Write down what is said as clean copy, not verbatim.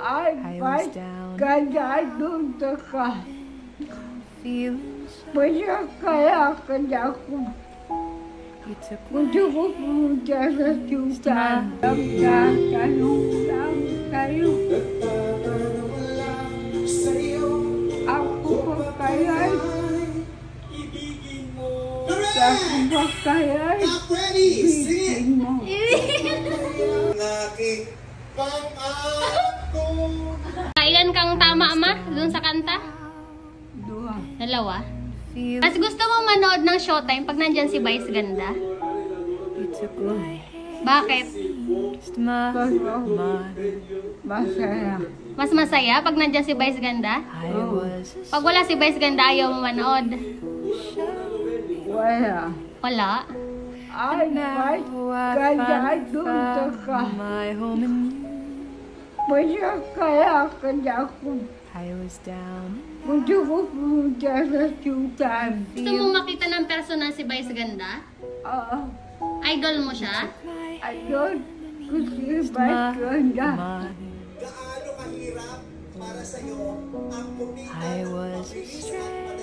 I was down, feeling you took Ilan kang tama, Ama? Doon sa kanta? Dalawa? Mas gusto mo manood ng Showtime pag nandyan si Vice Ganda? Bakit? Masaya. Mas masaya pag nandyan si Vice Ganda? Pag wala si Vice Ganda, ayaw mo manood? Wala. Wala? Ay, kaya doon ka. Kaya ako. I was down. Gusto ko pumunta sa Showtime. Gusto mo makita ng personal si Vice Ganda? Idol mo siya? Ayun, gusto ko ba ganda? I was straight.